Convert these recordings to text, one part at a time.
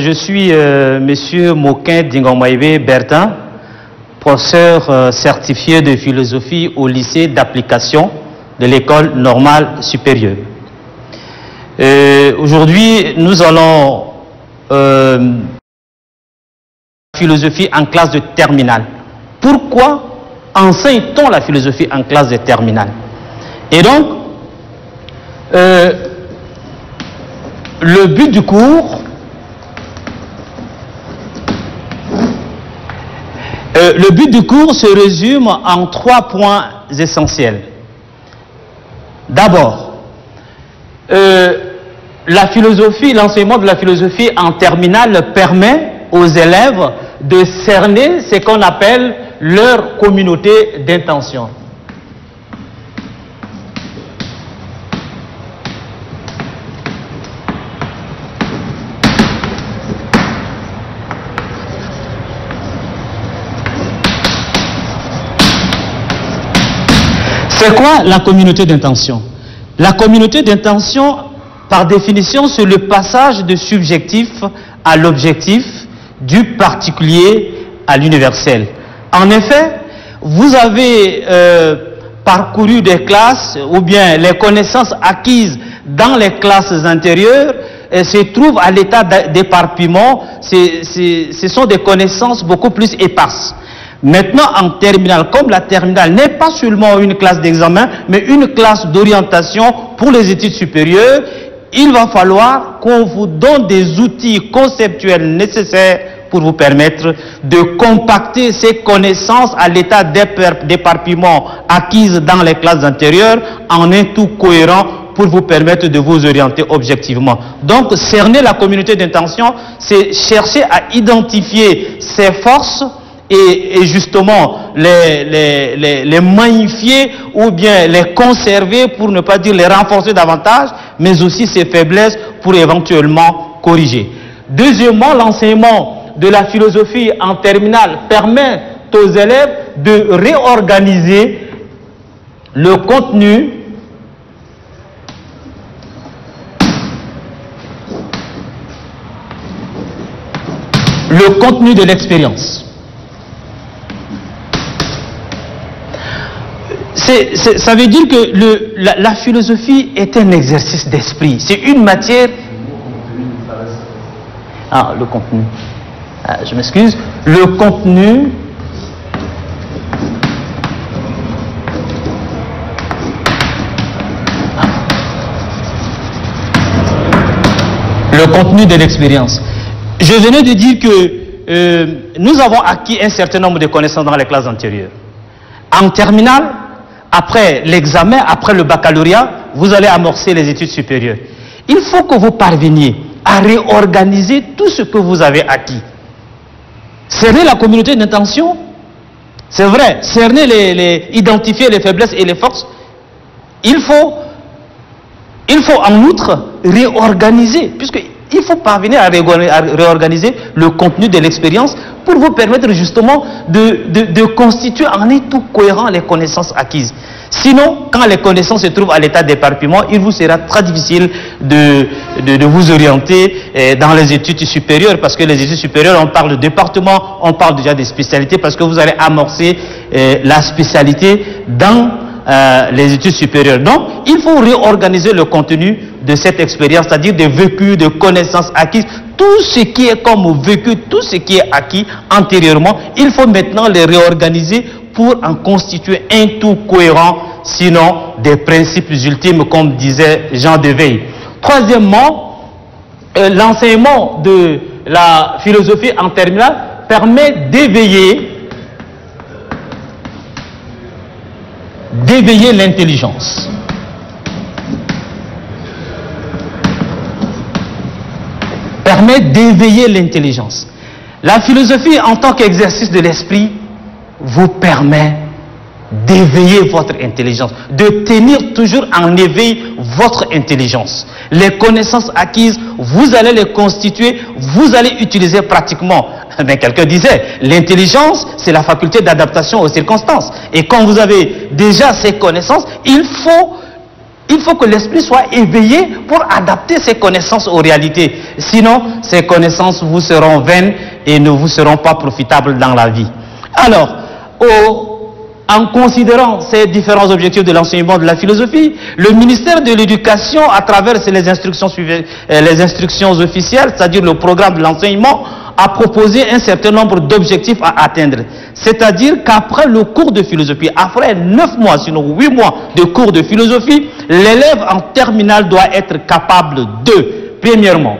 je suis Monsieur Moquin Dingomaibe Bertin, professeur certifié de philosophie au lycée d'application de l'école normale supérieure. Aujourd'hui, nous allons philosophie en classe de terminale. Pourquoi enseigne-t-on la philosophie en classe de terminale? Et donc, le but du cours, se résume en 3 points essentiels. D'abord, la philosophie, l'enseignement de la philosophie en terminale permet aux élèves de cerner ce qu'on appelle leur communauté d'intention. C'est quoi la communauté d'intention? La communauté d'intention, par définition, c'est le passage du subjectif à l'objectif, du particulier à l'universel. En effet, vous avez parcouru des classes ou bien les connaissances acquises dans les classes antérieures se trouvent à l'état d'éparpillement. Ce sont des connaissances beaucoup plus éparses. Maintenant, en terminale, comme la terminale n'est pas seulement une classe d'examen, mais une classe d'orientation pour les études supérieures, il va falloir qu'on vous donne des outils conceptuels nécessaires pour vous permettre de compacter ces connaissances à l'état d'éparpillement acquises dans les classes antérieures en un tout cohérent pour vous permettre de vous orienter objectivement. Donc, cerner la communauté d'intention, c'est chercher à identifier ses forces et justement les magnifier ou bien les conserver pour ne pas dire les renforcer davantage, mais aussi ses faiblesses pour éventuellement corriger. Deuxièmement, l'enseignement de la philosophie en terminale permet aux élèves de réorganiser le contenu de l'expérience. Ça veut dire que la philosophie est un exercice d'esprit. C'est une matière... Ah, le contenu. Je m'excuse. Le contenu... Le contenu de l'expérience. Je venais de dire que nous avons acquis un certain nombre de connaissances dans les classes antérieures. En terminale, après l'examen, après le baccalauréat, vous allez amorcer les études supérieures. Il faut que vous parveniez à réorganiser tout ce que vous avez acquis. Cerner la communauté d'intention, c'est vrai, cerner identifier les faiblesses et les forces. Il faut en outre réorganiser, puisqu'il faut parvenir à réorganiser le contenu de l'expérience pour vous permettre justement de constituer en un tout cohérent les connaissances acquises. Sinon, quand les connaissances se trouvent à l'état d'éparpillement, il vous sera très difficile de vous orienter dans les études supérieures, parce que les études supérieures, on parle de département, on parle déjà des spécialités, parce que vous allez amorcer la spécialité dans les études supérieures. Donc, il faut réorganiser le contenu de cette expérience, c'est-à-dire des vécus, de connaissances acquises, tout ce qui est comme vécu, tout ce qui est acquis antérieurement, il faut maintenant les réorganiser pour en constituer un tout cohérent, sinon des principes ultimes, comme disait Jean de Veil. Troisièmement, l'enseignement de la philosophie en terminale permet d'éveiller l'intelligence. Permet d'éveiller l'intelligence. La philosophie en tant qu'exercice de l'esprit vous permet d'éveiller votre intelligence, de tenir toujours en éveil votre intelligence. Les connaissances acquises, vous allez les constituer, vous allez utiliser pratiquement. Mais quelqu'un disait, l'intelligence, c'est la faculté d'adaptation aux circonstances. Et quand vous avez déjà ces connaissances, il Il faut que l'esprit soit éveillé pour adapter ses connaissances aux réalités. Sinon, ces connaissances vous seront vaines et ne vous seront pas profitables dans la vie. Alors, en considérant ces différents objectifs de l'enseignement de la philosophie, le ministère de l'Éducation, à travers les instructions officielles, c'est-à-dire le programme de l'enseignement, a proposé un certain nombre d'objectifs à atteindre. C'est-à-dire qu'après le cours de philosophie, après 9 mois, sinon 8 mois de cours de philosophie, l'élève en terminale doit être capable de, premièrement,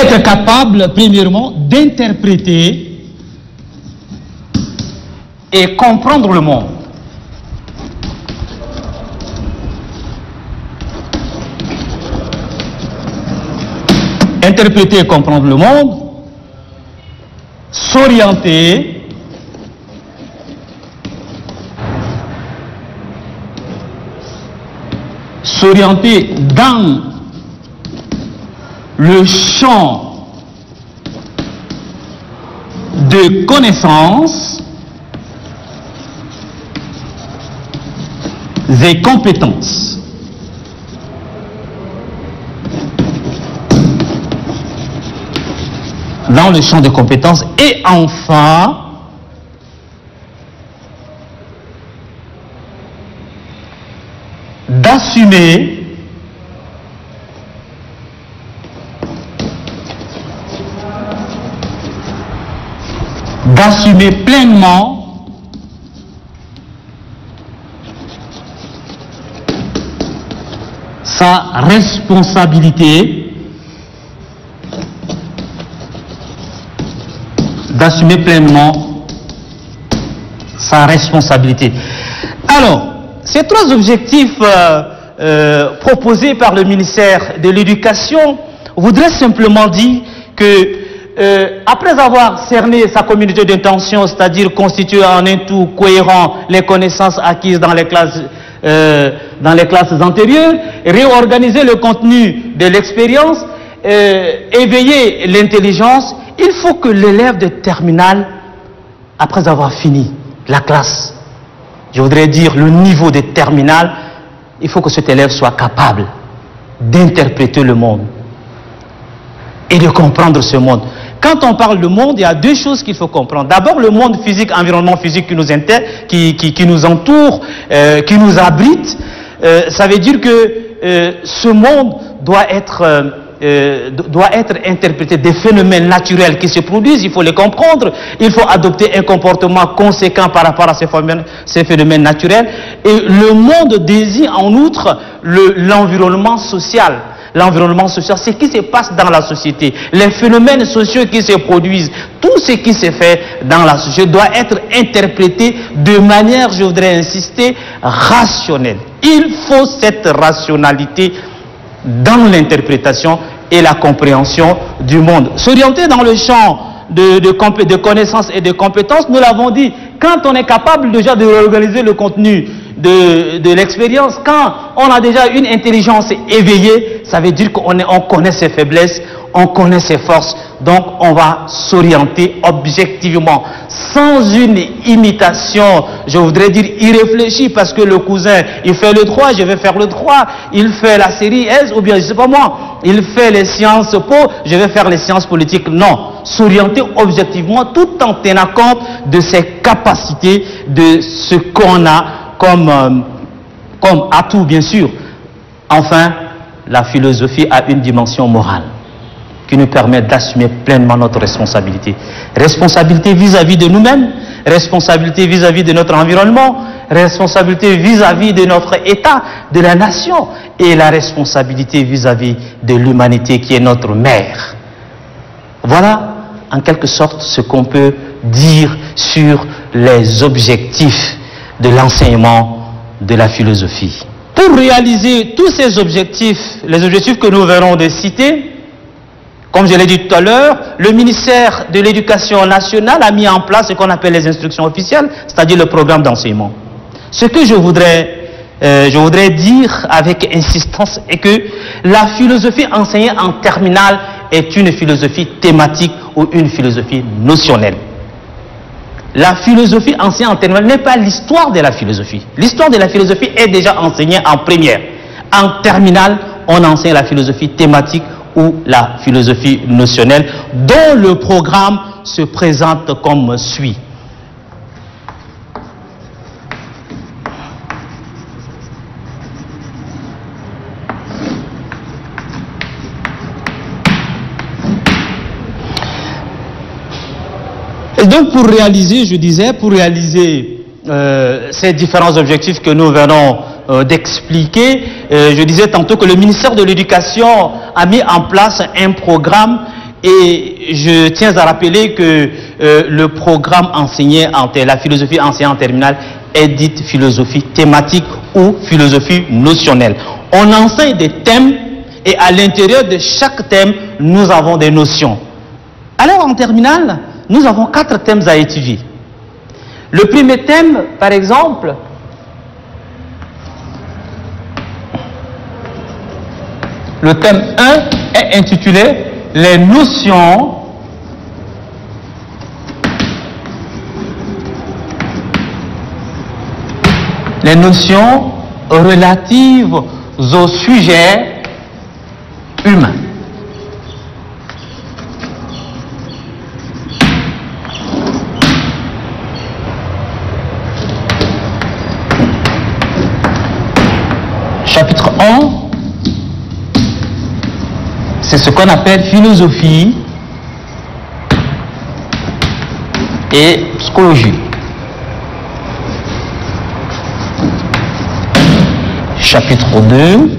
être capable, premièrement, d'interpréter et comprendre le monde. Interpréter et comprendre le monde, s'orienter dans le champ de connaissances et compétences. Dans le champ de compétences et enfin d'assumer pleinement sa responsabilité, Alors, ces 3 objectifs proposés par le ministère de l'Éducation voudraient simplement dire que après avoir cerné sa communauté d'intention, c'est-à-dire constituer en un tout cohérent les connaissances acquises dans les classes antérieures, réorganiser le contenu de l'expérience, éveiller l'intelligence, il faut que l'élève de terminale, après avoir fini la classe, je voudrais dire le niveau de terminale, il faut que cet élève soit capable d'interpréter le monde et de comprendre ce monde. Quand on parle de monde, il y a 2 choses qu'il faut comprendre. D'abord, le monde physique, environnement physique qui nous entoure, qui nous abrite. Ça veut dire que ce monde doit être interprété. Des phénomènes naturels qui se produisent, il faut les comprendre. Il faut adopter un comportement conséquent par rapport à ces phénomènes naturels. Et le monde désigne en outre l'environnement social. L'environnement social, c'est ce qui se passe dans la société, les phénomènes sociaux qui se produisent, tout ce qui se fait dans la société doit être interprété de manière, je voudrais insister, rationnelle. Il faut cette rationalité dans l'interprétation et la compréhension du monde. S'orienter dans le champ de connaissances et de compétences, nous l'avons dit, quand on est capable déjà de réorganiser le contenu de l'expérience, quand on a déjà une intelligence éveillée, ça veut dire qu'on connaît ses faiblesses, on connaît ses forces, donc on va s'orienter objectivement, sans une imitation, je voudrais dire irréfléchie, parce que le cousin, il fait le 3, je vais faire le 3, il fait la série S, ou bien je sais pas moi, il fait les sciences po, je vais faire les sciences politiques. Non, s'orienter objectivement tout en tenant compte de ses capacités, de ce qu'on a comme atout, bien sûr. Enfin, la philosophie a une dimension morale qui nous permet d'assumer pleinement notre responsabilité. Responsabilité vis-à-vis de nous-mêmes, responsabilité vis-à-vis de notre environnement, responsabilité vis-à-vis de notre État, de la nation, et la responsabilité vis-à-vis de l'humanité qui est notre mère. Voilà, en quelque sorte, ce qu'on peut dire sur les objectifs de l'enseignement de la philosophie. Pour réaliser tous ces objectifs, les objectifs que nous venons de citer, comme je l'ai dit tout à l'heure, le ministère de l'Éducation nationale a mis en place ce qu'on appelle les instructions officielles, c'est-à-dire le programme d'enseignement. Ce que je voudrais dire avec insistance est que la philosophie enseignée en terminale est une philosophie thématique ou une philosophie notionnelle. La philosophie enseignée en terminale n'est pas l'histoire de la philosophie. L'histoire de la philosophie est déjà enseignée en première. En terminale, on enseigne la philosophie thématique ou la philosophie notionnelle, dont le programme se présente comme suit. Et donc pour réaliser, je disais, ces différents objectifs que nous venons d'expliquer, je disais tantôt que le ministère de l'Éducation a mis en place un programme et je tiens à rappeler que le programme enseigné la philosophie enseignée en terminale est dite philosophie thématique ou philosophie notionnelle. On enseigne des thèmes et à l'intérieur de chaque thème, nous avons des notions. Alors en terminale, nous avons 4 thèmes à étudier. Le premier thème, par exemple, le thème 1 est intitulé « Les notions relatives au sujet humain ». Chapitre 1, c'est ce qu'on appelle philosophie et psychologie. Chapitre 2,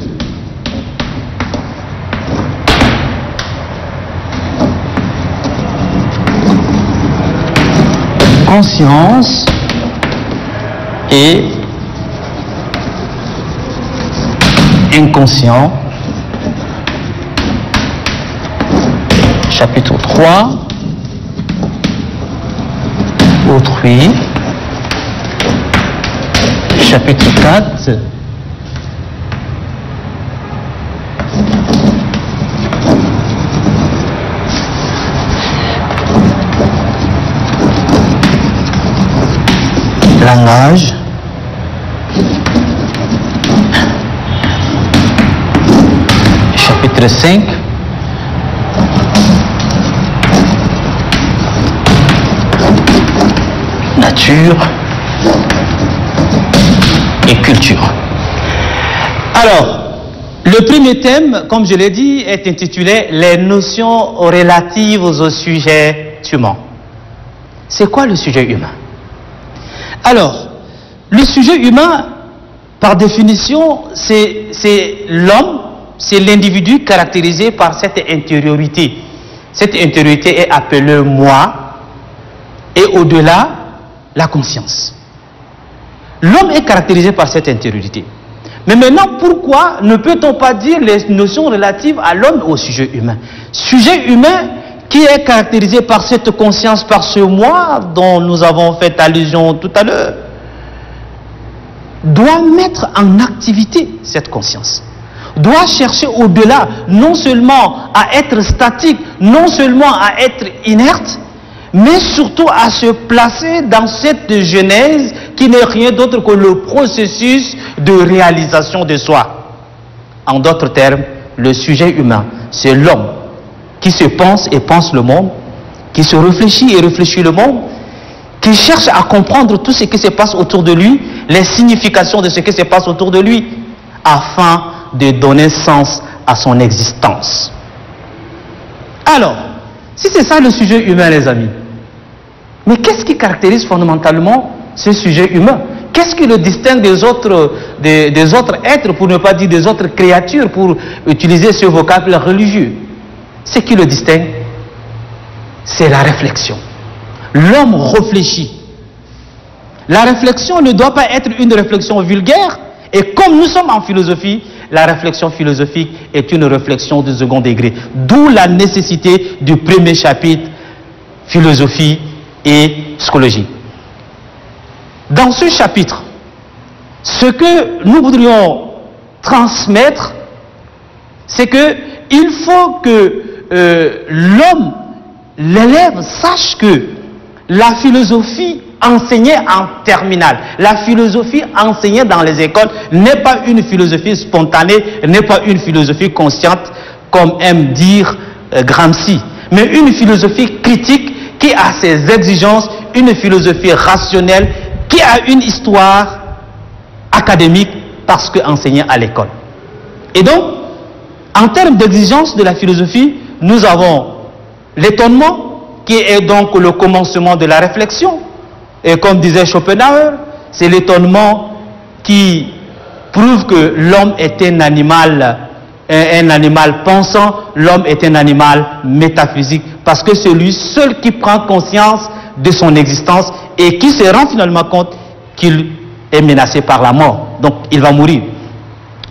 conscience et inconscient. Chapitre 3, autrui. Chapitre 4, langage. Chapitre 5, nature et culture. Alors, le premier thème, comme je l'ai dit, est intitulé « Les notions relatives au sujet humain ». C'est quoi le sujet humain? Alors, le sujet humain, par définition, c'est l'homme, c'est l'individu caractérisé par cette intériorité. Cette intériorité est appelée moi et au-delà, la conscience. L'homme est caractérisé par cette intériorité. Mais maintenant, pourquoi ne peut-on pas dire les notions relatives à l'homme au sujet humain? Sujet humain qui est caractérisé par cette conscience, par ce moi dont nous avons fait allusion tout à l'heure, doit mettre en activité cette conscience, doit chercher au-delà, non seulement à être statique, non seulement à être inerte, mais surtout à se placer dans cette genèse qui n'est rien d'autre que le processus de réalisation de soi. En d'autres termes, le sujet humain, c'est l'homme qui se pense et pense le monde, qui se réfléchit et réfléchit le monde, qui cherche à comprendre tout ce qui se passe autour de lui, les significations de ce qui se passe autour de lui, afin de donner sens à son existence. Alors, si c'est ça le sujet humain, les amis, mais qu'est-ce qui caractérise fondamentalement ce sujet humain? Qu'est-ce qui le distingue des autres êtres, pour ne pas dire des autres créatures, pour utiliser ce vocabulaire religieux? Ce qui le distingue, c'est la réflexion. L'homme réfléchit. La réflexion ne doit pas être une réflexion vulgaire, et comme nous sommes en philosophie, la réflexion philosophique est une réflexion de second degré. D'où la nécessité du premier chapitre, philosophie et psychologie. Dans ce chapitre, ce que nous voudrions transmettre, c'est que il faut que l'homme, l'élève, sache que la philosophie enseignée en terminale, la philosophie enseignée dans les écoles n'est pas une philosophie spontanée, n'est pas une philosophie consciente, comme aime dire Gramsci, mais une philosophie critique qui a ses exigences, une philosophie rationnelle qui a une histoire académique parce qu'enseignée à l'école. Et donc, en termes d'exigence de la philosophie, nous avons l'étonnement qui est donc le commencement de la réflexion. Et comme disait Schopenhauer, c'est l'étonnement qui prouve que l'homme est un animal pensant, l'homme est un animal métaphysique, parce que c'est lui seul qui prend conscience de son existence et qui se rend finalement compte qu'il est menacé par la mort. Donc il va mourir.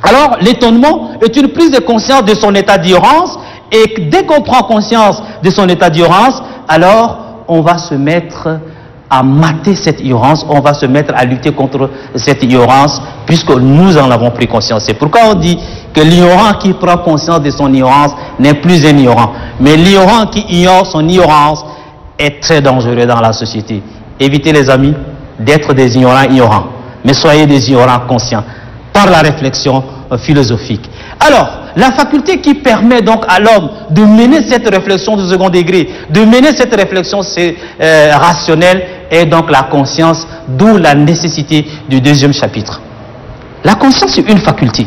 Alors l'étonnement est une prise de conscience de son état d'ignorance, et dès qu'on prend conscience de son état d'ignorance, alors on va se mettre à mater cette ignorance, on va se mettre à lutter contre cette ignorance, puisque nous en avons pris conscience. C'est pourquoi on dit que l'ignorant qui prend conscience de son ignorance n'est plus un ignorant. Mais l'ignorant qui ignore son ignorance est très dangereux dans la société. Évitez, les amis, d'être des ignorants, mais soyez des ignorants conscients, par la réflexion philosophique. Alors, la faculté qui permet donc à l'homme de mener cette réflexion de second degré, de mener cette réflexion rationnelle, est donc la conscience, d'où la nécessité du deuxième chapitre. La conscience est une faculté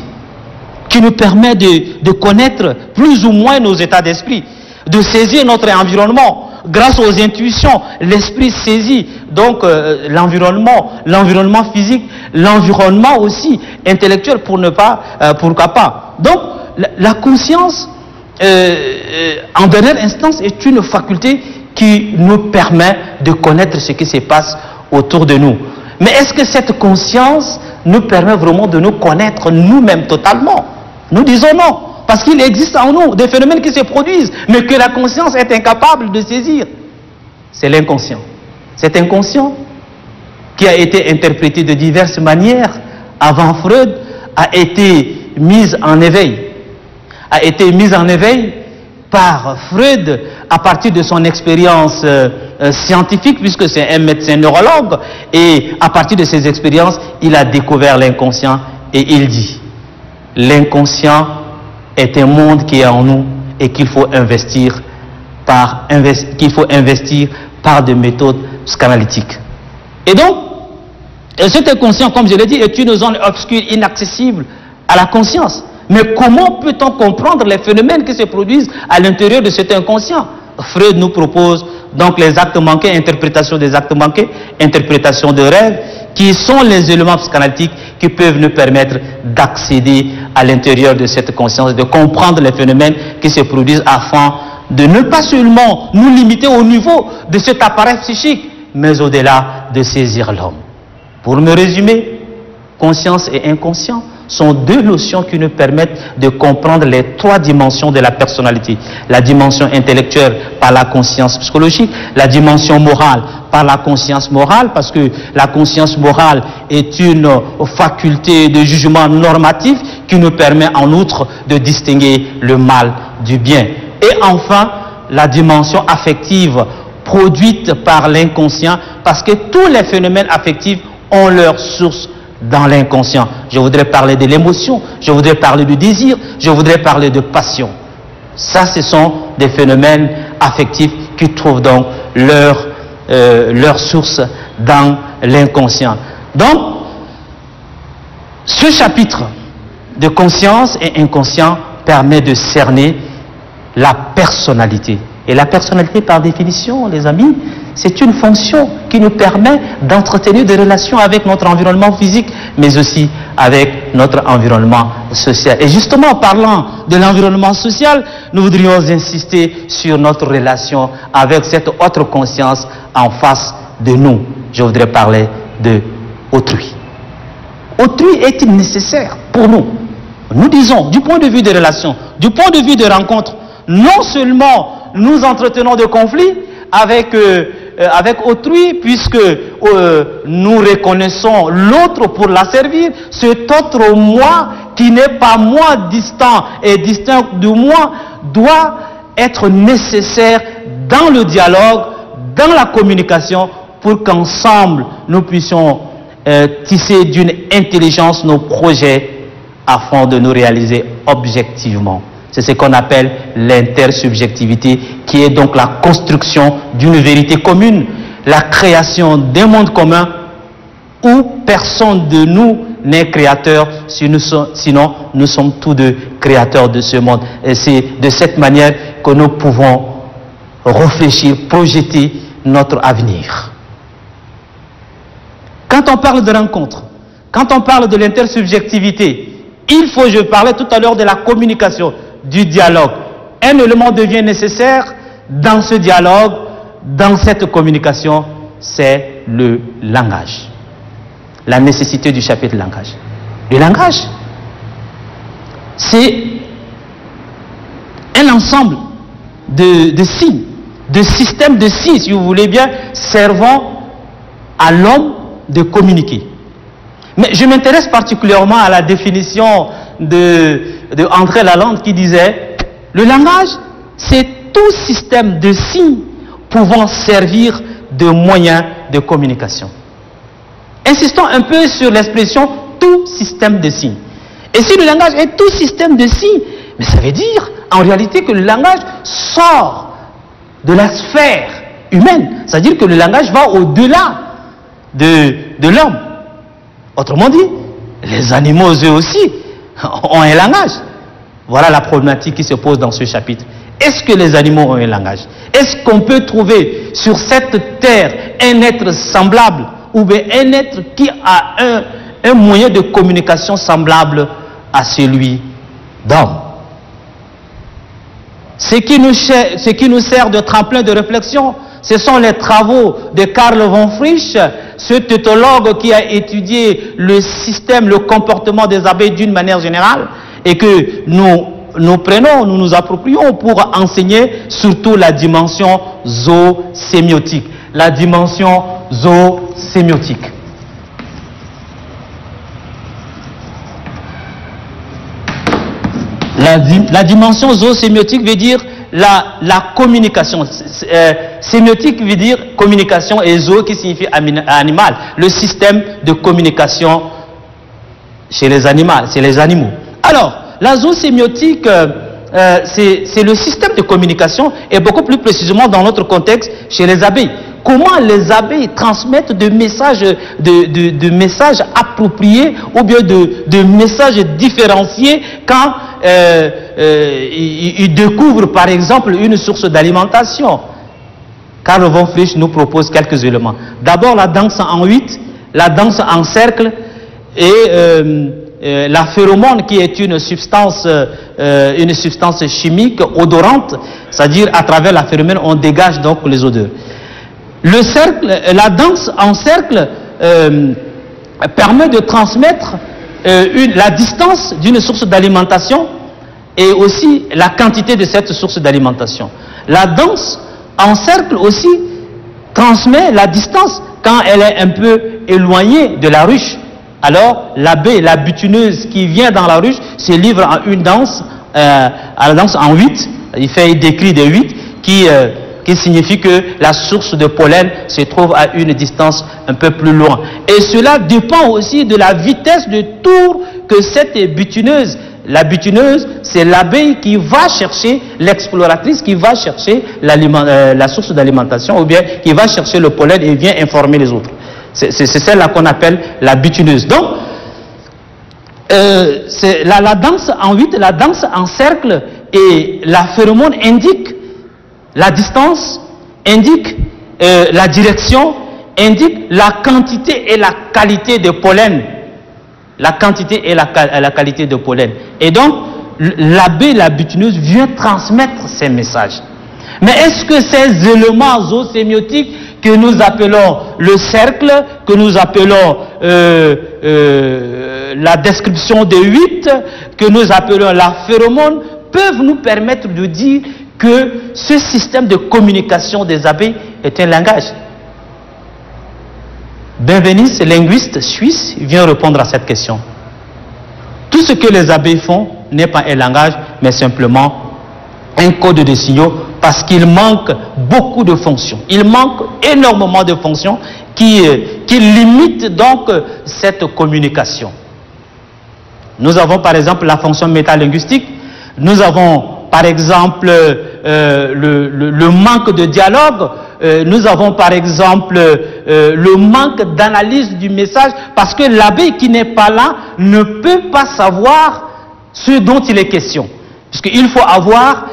qui nous permet de connaître plus ou moins nos états d'esprit, de saisir notre environnement. Grâce aux intuitions, l'esprit saisit donc l'environnement physique, l'environnement aussi intellectuel, pourquoi pas. Donc, la conscience, en dernière instance, est une faculté qui nous permet de connaître ce qui se passe autour de nous. Mais est-ce que cette conscience nous permet vraiment de nous connaître nous-mêmes totalement? Nous disons non, parce qu'il existe en nous des phénomènes qui se produisent, mais que la conscience est incapable de saisir. C'est l'inconscient. Cet inconscient, qui a été interprété de diverses manières avant Freud, a été mis en éveil. A été mis en éveil par Freud à partir de son expérience scientifique, puisque c'est un médecin neurologue, et à partir de ses expériences, il a découvert l'inconscient et il dit: l'inconscient est un monde qui est en nous et qu'il faut investir par des méthodes psychanalytiques. Et donc, cet inconscient, comme je l'ai dit, est une zone obscure, inaccessible à la conscience. Mais comment peut-on comprendre les phénomènes qui se produisent à l'intérieur de cet inconscient? Freud nous propose donc les actes manqués, interprétation des actes manqués, interprétation de rêves, qui sont les éléments psychanalytiques qui peuvent nous permettre d'accéder à l'intérieur de cette conscience, de comprendre les phénomènes qui se produisent afin de ne pas seulement nous limiter au niveau de cet appareil psychique, mais au-delà de saisir l'homme. Pour me résumer, conscience et inconscient sont deux notions qui nous permettent de comprendre les trois dimensions de la personnalité. La dimension intellectuelle par la conscience psychologique, la dimension morale par la conscience morale, parce que la conscience morale est une faculté de jugement normatif qui nous permet en outre de distinguer le mal du bien. Et enfin, la dimension affective produite par l'inconscient, parce que tous les phénomènes affectifs ont leur source dans l'inconscient. Je voudrais parler de l'émotion, je voudrais parler du désir, je voudrais parler de passion. Ça, ce sont des phénomènes affectifs qui trouvent donc leur source dans l'inconscient. Donc, ce chapitre de conscience et inconscient permet de cerner la personnalité. Et la personnalité, par définition, les amis, c'est une fonction qui nous permet d'entretenir des relations avec notre environnement physique, mais aussi avec notre environnement social. Et justement, en parlant de l'environnement social, nous voudrions insister sur notre relation avec cette autre conscience en face de nous. Je voudrais parler de autrui. Autrui est-il nécessaire pour nous? Nous disons, du point de vue des relations, du point de vue des rencontres, non seulement nous entretenons des conflits avec autrui, puisque nous reconnaissons l'autre pour la servir, cet autre moi qui n'est pas moi distant et distinct de moi doit être nécessaire dans le dialogue, dans la communication, pour qu'ensemble nous puissions tisser d'une intelligence nos projets afin de nous réaliser objectivement. C'est ce qu'on appelle l'intersubjectivité, qui est donc la construction d'une vérité commune, la création d'un monde commun où personne de nous n'est créateur, sinon nous sommes tous deux créateurs de ce monde. Et c'est de cette manière que nous pouvons réfléchir, projeter notre avenir. Quand on parle de rencontre, quand on parle de l'intersubjectivité, je parlais tout à l'heure de la communication, du dialogue. Un élément devient nécessaire dans ce dialogue, dans cette communication, c'est le langage. La nécessité du chapitre langage. Le langage, c'est un ensemble de signes, de systèmes de signes, si vous voulez bien, servant à l'homme de communiquer. Mais je m'intéresse particulièrement à la définition de André Lalande qui disait « Le langage, c'est tout système de signes pouvant servir de moyen de communication. » Insistons un peu sur l'expression « tout système de signes ». Et si le langage est tout système de signes, mais ça veut dire en réalité que le langage sort de la sphère humaine. C'est-à-dire que le langage va au-delà de l'homme. Autrement dit, les animaux eux aussi ont un langage. Voilà la problématique qui se pose dans ce chapitre. Est-ce que les animaux ont un langage? Est-ce qu'on peut trouver sur cette terre un être semblable ou bien un être qui a un moyen de communication semblable à celui d'homme? Ce qui nous sert de tremplin de réflexion, ce sont les travaux de Karl von Frisch, ce thétologue qui a étudié le système, le comportement des abeilles d'une manière générale, et que nous prenons, nous nous approprions pour enseigner surtout la dimension zoosémiotique. La dimension zoosémiotique. La dimension zoosémiotique veut dire la communication. Sémiotique veut dire communication et zo qui signifie animal. Le système de communication chez les animaux. Alors, la zoosémiotique, c'est le système de communication et beaucoup plus précisément dans notre contexte chez les abeilles. Comment les abeilles transmettent des messages, de messages appropriés ou bien de messages différenciés quand ils découvrent par exemple une source d'alimentation. Karl von Frisch nous propose quelques éléments. D'abord la danse en 8, la danse en cercle et la phéromone qui est une substance chimique odorante, c'est-à-dire à travers la phéromone on dégage donc les odeurs. Le cercle, la danse en cercle permet de transmettre la distance d'une source d'alimentation et aussi la quantité de cette source d'alimentation. La danse en cercle aussi transmet la distance quand elle est un peu éloignée de la ruche. Alors l'abeille, la butineuse qui vient dans la ruche se livre à une danse, à la danse en 8, il décrit des 8 qui signifie que la source de pollen se trouve à une distance un peu plus loin. Et cela dépend aussi de la vitesse de tour que cette butineuse. La butineuse, c'est l'abeille qui va chercher, l'exploratrice qui va chercher la source d'alimentation ou bien qui va chercher le pollen et vient informer les autres. C'est celle-là qu'on appelle la butineuse. Donc, la danse en 8, la danse en cercle et la phéromone indique la distance, indique la direction indique la quantité et la qualité de pollen. La quantité et la qualité de pollen. Et donc, l'abeille, la butineuse, vient transmettre ces messages. Mais est-ce que ces éléments zoosémiotiques que nous appelons le cercle, que nous appelons la description des 8, que nous appelons la phéromone, peuvent nous permettre de dire que ce système de communication des abeilles est un langage? Benveniste, linguiste suisse, vient répondre à cette question. Tout ce que les abeilles font n'est pas un langage, mais simplement un code de signaux, parce qu'il manque beaucoup de fonctions. Il manque énormément de fonctions qui limitent donc cette communication. Nous avons par exemple la fonction métalinguistique, nous avons par exemple le manque de dialogue, nous avons par exemple le manque d'analyse du message, parce que l'abeille qui n'est pas là ne peut pas savoir ce dont il est question. Puisqu'il faut avoir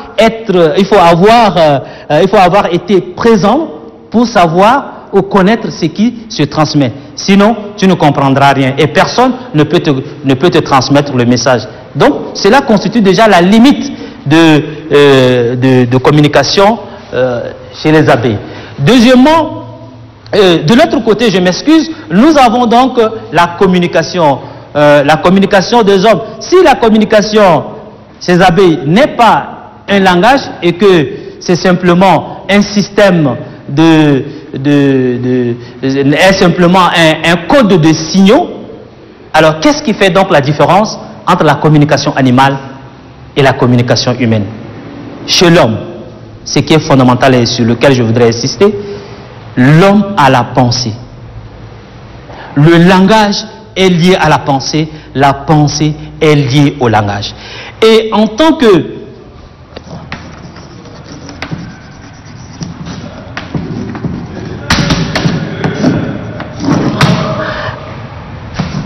été présent pour savoir ou connaître ce qui se transmet. Sinon, tu ne comprendras rien et personne ne peut te transmettre le message. Donc, cela constitue déjà la limite de communication chez les abeilles. Deuxièmement, de l'autre côté, je m'excuse, nous avons donc la communication des hommes. Si la communication chez les abeilles n'est pas un langage et que c'est simplement un système est simplement un code de signaux, alors qu'est-ce qui fait donc la différence entre la communication animale et la communication humaine? Chez l'homme, ce qui est fondamental et sur lequel je voudrais insister, l'homme a la pensée. Le langage est lié à la pensée est liée au langage. Et en tant que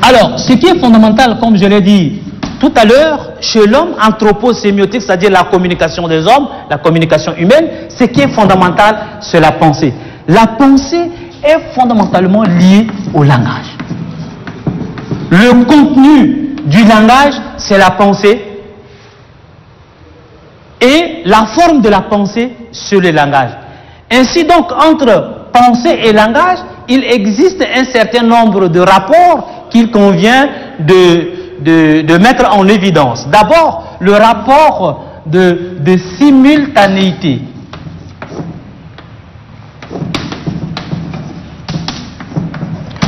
alors, ce qui est fondamental, comme je l'ai dit tout à l'heure, chez l'homme, anthroposémiotique, c'est-à-dire la communication des hommes, la communication humaine, ce qui est fondamental, c'est la pensée. La pensée est fondamentalement liée au langage. Le contenu du langage, c'est la pensée. Et la forme de la pensée, c'est le langage. Ainsi donc, entre pensée et langage, il existe un certain nombre de rapports qu'il convient de mettre en évidence. D'abord, le rapport de simultanéité.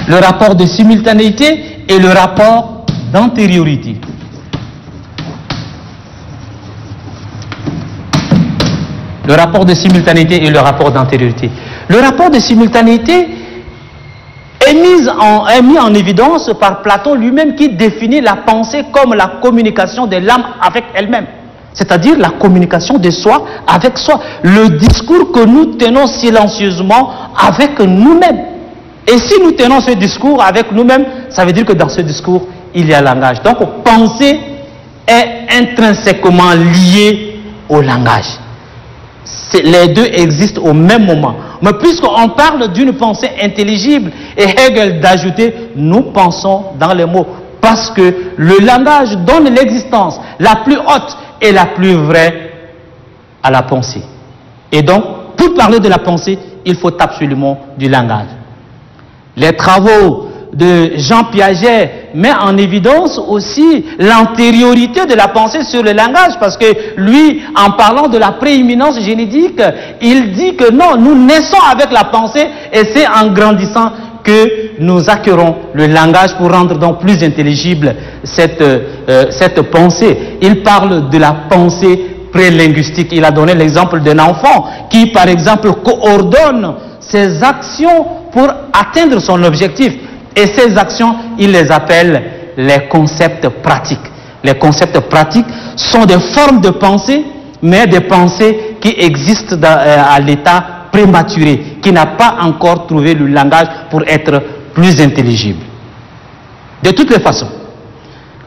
Le rapport de simultanéité et le rapport d'antériorité. Le rapport de simultanéité et le rapport d'antériorité. Le rapport de simultanéité est mis en évidence par Platon lui-même, qui définit la pensée comme la communication de l'âme avec elle-même. C'est-à-dire la communication de soi avec soi. Le discours que nous tenons silencieusement avec nous-mêmes. Et si nous tenons ce discours avec nous-mêmes, ça veut dire que dans ce discours, il y a langage. Donc, penser est intrinsèquement lié au langage. Les deux existent au même moment. Mais puisqu'on parle d'une pensée intelligible, et Hegel d'ajouter, nous pensons dans les mots. Parce que le langage donne l'existence la plus haute et la plus vraie à la pensée. Et donc, pour parler de la pensée, il faut absolument du langage. Les travaux de Jean Piaget mettent en évidence aussi l'antériorité de la pensée sur le langage, parce que lui, en parlant de la prééminence génétique, il dit que non, nous naissons avec la pensée et c'est en grandissant que nous acquérons le langage pour rendre donc plus intelligible cette pensée. Il parle de la pensée prélinguistique. Il a donné l'exemple d'un enfant qui, par exemple, coordonne ses actions pour atteindre son objectif. Et ces actions, il les appelle les concepts pratiques. Les concepts pratiques sont des formes de pensée, mais des pensées qui existent à l'état prématuré, qui n'a pas encore trouvé le langage pour être plus intelligible. De toutes les façons,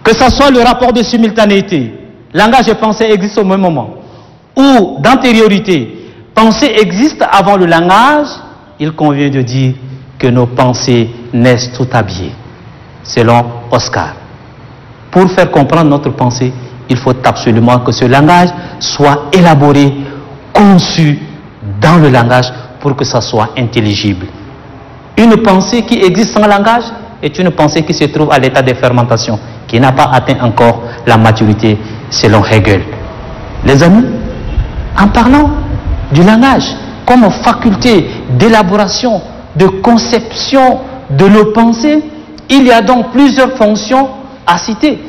que ce soit le rapport de simultanéité, langage et pensée existent au même moment, ou d'antériorité, pensée existe avant le langage, il convient de dire que nos pensées naissent tout habillées, selon Oscar. Pour faire comprendre notre pensée, il faut absolument que ce langage soit élaboré, conçu dans le langage pour que ça soit intelligible. Une pensée qui existe sans langage est une pensée qui se trouve à l'état de fermentation, qui n'a pas atteint encore la maturité selon Hegel. Les amis, en parlant du langage comme faculté d'élaboration, de conception de nos pensées, il y a donc plusieurs fonctions à citer.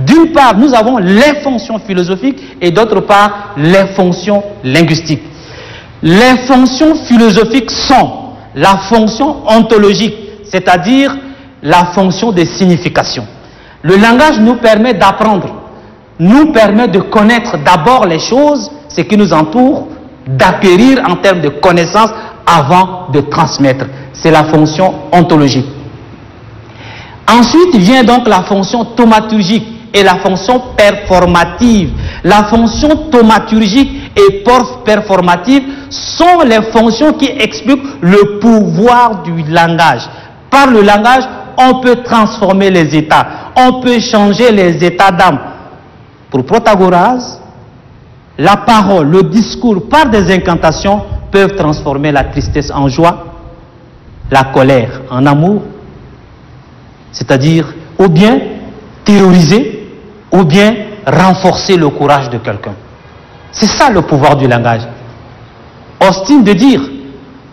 D'une part, nous avons les fonctions philosophiques et d'autre part, les fonctions linguistiques. Les fonctions philosophiques sont la fonction ontologique, c'est-à-dire la fonction de signification. Le langage nous permet d'apprendre, nous permet de connaître d'abord les choses, ce qui nous entoure, d'acquérir en termes de connaissances avant de transmettre. C'est la fonction ontologique. Ensuite vient donc la fonction thaumaturgique et la fonction performative. La fonction thaumaturgique et performative sont les fonctions qui expliquent le pouvoir du langage. Par le langage, on peut transformer les états, on peut changer les états d'âme. Pour Protagoras, la parole, le discours, par des incantations, peuvent transformer la tristesse en joie, la colère en amour, c'est-à-dire ou bien terroriser, ou bien renforcer le courage de quelqu'un. C'est ça le pouvoir du langage. Austin de dire,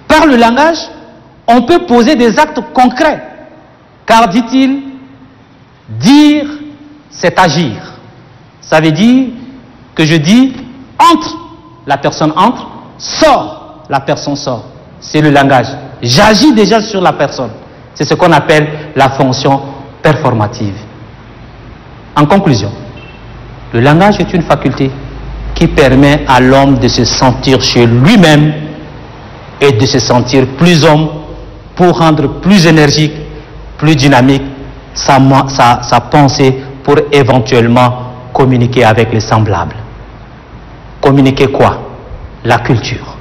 par le langage, on peut poser des actes concrets, car, dit-il, dire, c'est agir. Ça veut dire que je dis, entre, la personne entre, sort, la personne sort. C'est le langage. J'agis déjà sur la personne. C'est ce qu'on appelle la fonction performative. En conclusion, le langage est une faculté qui permet à l'homme de se sentir chez lui-même et de se sentir plus homme pour rendre plus énergique, plus dynamique sa pensée pour éventuellement communiquer avec les semblables. Communiquer quoi? La culture.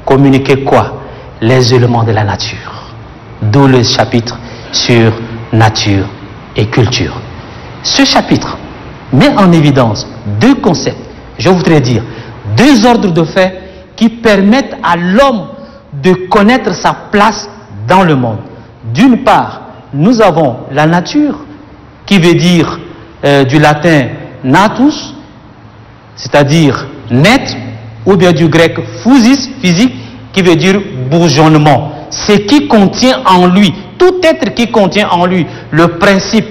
Communiquer quoi? Les éléments de la nature. D'où le chapitre sur nature et culture. Ce chapitre met en évidence deux concepts, je voudrais dire, deux ordres de faits qui permettent à l'homme de connaître sa place dans le monde. D'une part, nous avons la nature, qui veut dire du latin natus, c'est-à-dire net, ou bien du grec physis, physique, qui veut dire bourgeonnement. Ce qui contient en lui, tout être qui contient en lui le principe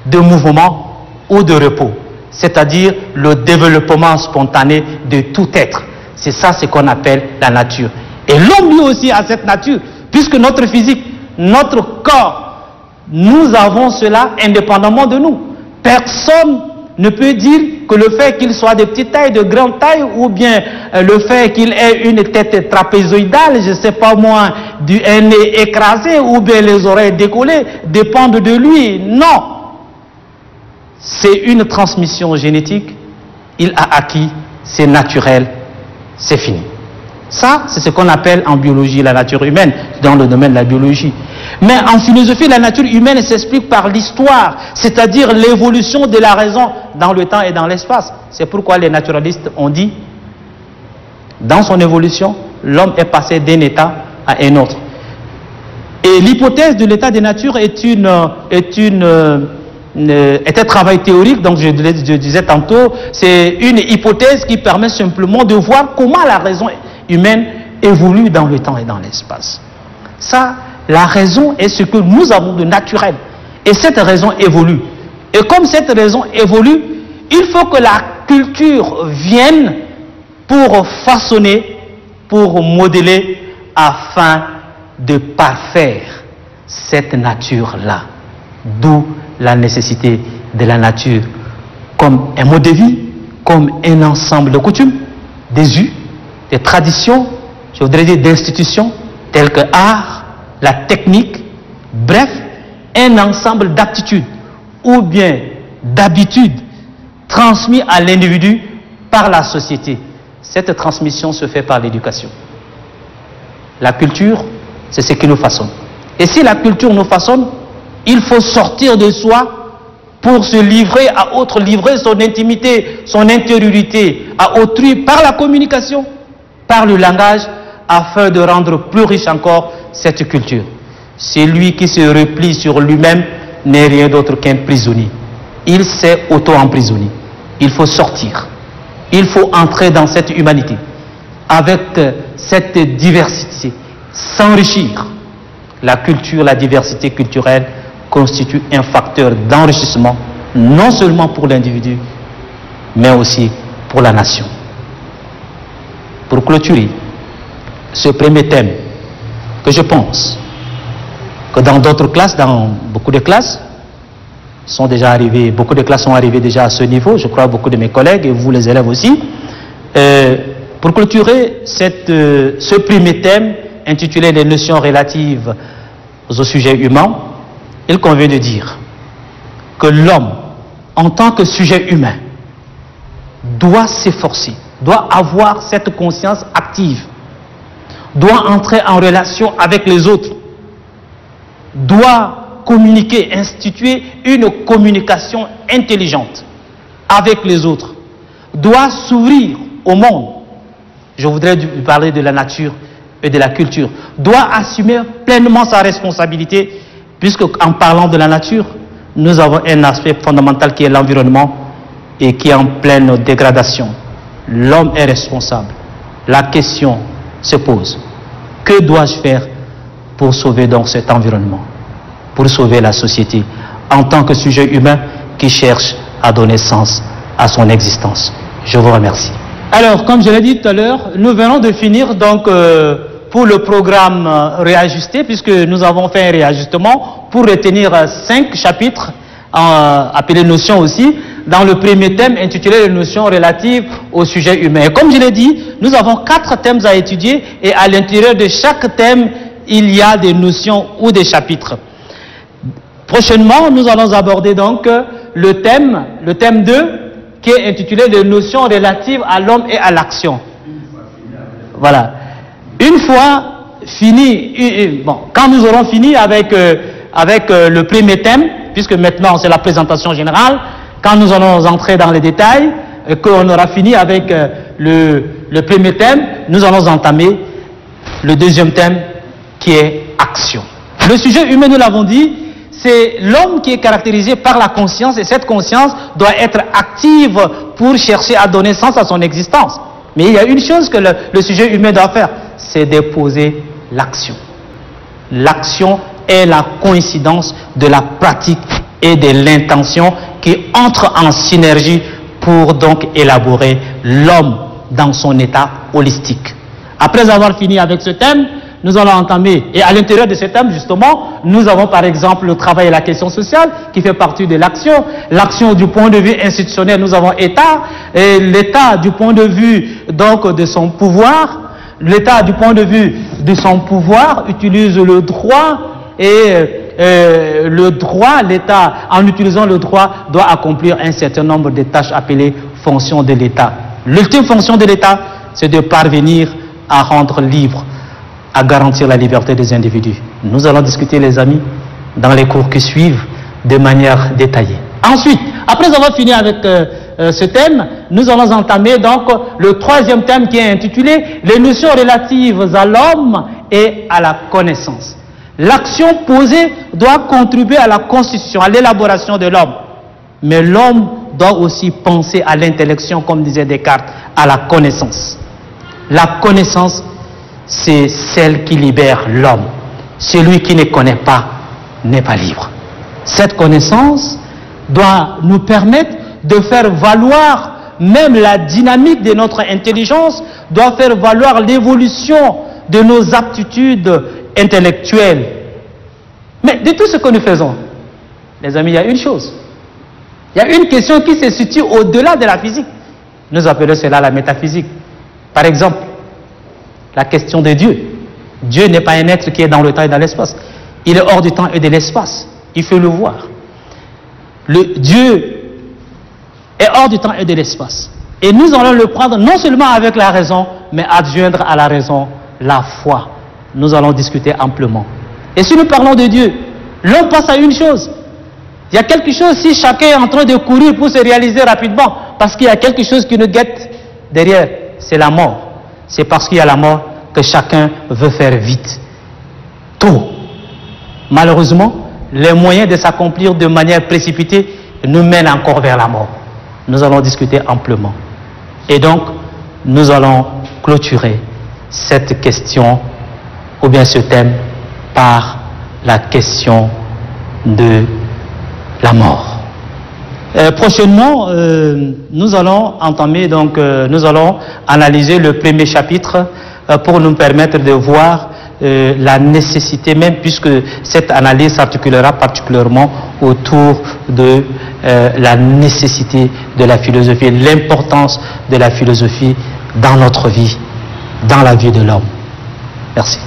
de mouvement ou de repos, c'est-à-dire le développement spontané de tout être. C'est ça ce qu'on appelle la nature. Et l'homme lui aussi a cette nature, puisque notre physique, notre corps, nous avons cela indépendamment de nous. Personne ne peut dire que le fait qu'il soit de petite taille, de grande taille, ou bien le fait qu'il ait une tête trapézoïdale, je ne sais pas moi, un nez écrasé, ou bien les oreilles décollées, dépendent de lui. Non. C'est une transmission génétique, il a acquis, c'est naturel, c'est fini. Ça, c'est ce qu'on appelle en biologie la nature humaine, dans le domaine de la biologie. Mais en philosophie, la nature humaine s'explique par l'histoire, c'est-à-dire l'évolution de la raison dans le temps et dans l'espace. C'est pourquoi les naturalistes ont dit, dans son évolution, l'homme est passé d'un état à un autre. Et l'hypothèse de l'état des natures est un travail théorique, donc je disais tantôt, c'est une hypothèse qui permet simplement de voir comment la raison humaine évolue dans le temps et dans l'espace. Ça, la raison est ce que nous avons de naturel. Et cette raison évolue. Et comme cette raison évolue, il faut que la culture vienne pour façonner, pour modeler, afin de parfaire cette nature-là. D'où la nécessité de la nature comme un mode de vie, comme un ensemble de coutumes, des us, des traditions, je voudrais dire d'institutions, telles que art, la technique, bref, un ensemble d'aptitudes ou bien d'habitudes transmis à l'individu par la société. Cette transmission se fait par l'éducation. La culture C'est ce qui nous façonne. Et si la culture nous façonne, il faut sortir de soi pour se livrer à autre, livrer son intimité, son intériorité à autrui par la communication, par le langage, afin de rendre plus riche encore cette culture. Celui qui se replie sur lui-même n'est rien d'autre qu'un prisonnier. Il s'est auto-emprisonné. Il faut sortir. Il faut entrer dans cette humanité, avec cette diversité, s'enrichir. La culture, la diversité culturelle constitue un facteur d'enrichissement, non seulement pour l'individu, mais aussi pour la nation. Pour clôturer ce premier thème, que je pense que dans d'autres classes, dans beaucoup de classes, sont déjà arrivés, beaucoup de classes sont arrivées déjà à ce niveau, je crois beaucoup de mes collègues et vous les élèves aussi. Pour clôturer ce premier thème intitulé Les notions relatives au sujet humain, il convient de dire que l'homme, en tant que sujet humain, doit s'efforcer, doit avoir cette conscience active, doit entrer en relation avec les autres, doit communiquer, instituer une communication intelligente avec les autres, doit s'ouvrir au monde. Je voudrais parler de la nature et de la culture, doit assumer pleinement sa responsabilité, puisque en parlant de la nature, nous avons un aspect fondamental qui est l'environnement et qui est en pleine dégradation. L'homme est responsable. La question se pose, que dois-je faire pour sauver donc cet environnement, pour sauver la société, en tant que sujet humain qui cherche à donner sens à son existence. Je vous remercie. Alors, comme je l'ai dit tout à l'heure, nous venons de finir donc pour le programme réajusté, puisque nous avons fait un réajustement pour retenir 5 chapitres, appelés notions aussi, dans le premier thème intitulé les notions relatives au sujet humain. Et comme je l'ai dit, nous avons 4 thèmes à étudier et à l'intérieur de chaque thème, il y a des notions ou des chapitres. Prochainement, nous allons aborder donc le thème 2, qui est intitulé les notions relatives à l'homme et à l'action. Voilà. Une fois fini, bon, quand nous aurons fini avec le premier thème, puisque maintenant c'est la présentation générale, quand nous allons entrer dans les détails, et qu'on aura fini avec le premier thème, nous allons entamer le deuxième thème qui est action. Le sujet humain, nous l'avons dit, c'est l'homme qui est caractérisé par la conscience, et cette conscience doit être active pour chercher à donner sens à son existence. Mais il y a une chose que le sujet humain doit faire, c'est déposer l'action. L'action est la coïncidence de la pratique et de l'intention qui entrent en synergie pour donc élaborer l'homme dans son état holistique. Après avoir fini avec ce thème, nous allons entamer, et à l'intérieur de ce thème justement, nous avons par exemple le travail et la question sociale qui fait partie de l'action. L'action du point de vue institutionnel, nous avons État, et l'État du point de vue donc de son pouvoir. L'État du point de vue de son pouvoir utilise le droit, et le droit, l'État en utilisant le droit doit accomplir un certain nombre de tâches appelées fonctions de l'État. L'ultime fonction de l'État, c'est de parvenir à rendre libre, à garantir la liberté des individus. Nous allons discuter, les amis, dans les cours qui suivent, de manière détaillée. Ensuite, après avoir fini avec ce thème, nous allons entamer donc le troisième thème qui est intitulé « Les notions relatives à l'homme et à la connaissance ». L'action posée doit contribuer à la constitution, à l'élaboration de l'homme. Mais l'homme doit aussi penser à l'intellection, comme disait Descartes, à la connaissance. La connaissance, c'est celle qui libère l'homme. Celui qui ne connaît pas n'est pas libre. Cette connaissance doit nous permettre de faire valoir même la dynamique de notre intelligence, doit faire valoir l'évolution de nos aptitudes intellectuelles. Mais de tout ce que nous faisons, les amis, il y a une chose. Il y a une question qui se situe au-delà de la physique. Nous appelons cela la métaphysique. Par exemple, la question de Dieu. Dieu n'est pas un être qui est dans le temps et dans l'espace. Il est hors du temps et de l'espace. Il faut le voir. Dieu est hors du temps et de l'espace. Et nous allons le prendre non seulement avec la raison, mais adjoindre à la raison la foi, nous allons discuter amplement. Et si nous parlons de Dieu, l'homme pense à une chose. Il y a quelque chose, si chacun est en train de courir pour se réaliser rapidement, parce qu'il y a quelque chose qui nous guette derrière, c'est la mort. C'est parce qu'il y a la mort que chacun veut faire vite. Tôt. Malheureusement, les moyens de s'accomplir de manière précipitée nous mènent encore vers la mort. Nous allons discuter amplement. Et donc, nous allons clôturer cette question, ou bien ce thème, par la question de la mort. Prochainement, nous allons entamer, donc, nous allons analyser le premier chapitre pour nous permettre de voir la nécessité, même puisque cette analyse s'articulera particulièrement autour de la nécessité de la philosophie, l'importance de la philosophie dans notre vie, dans la vie de l'homme. Merci.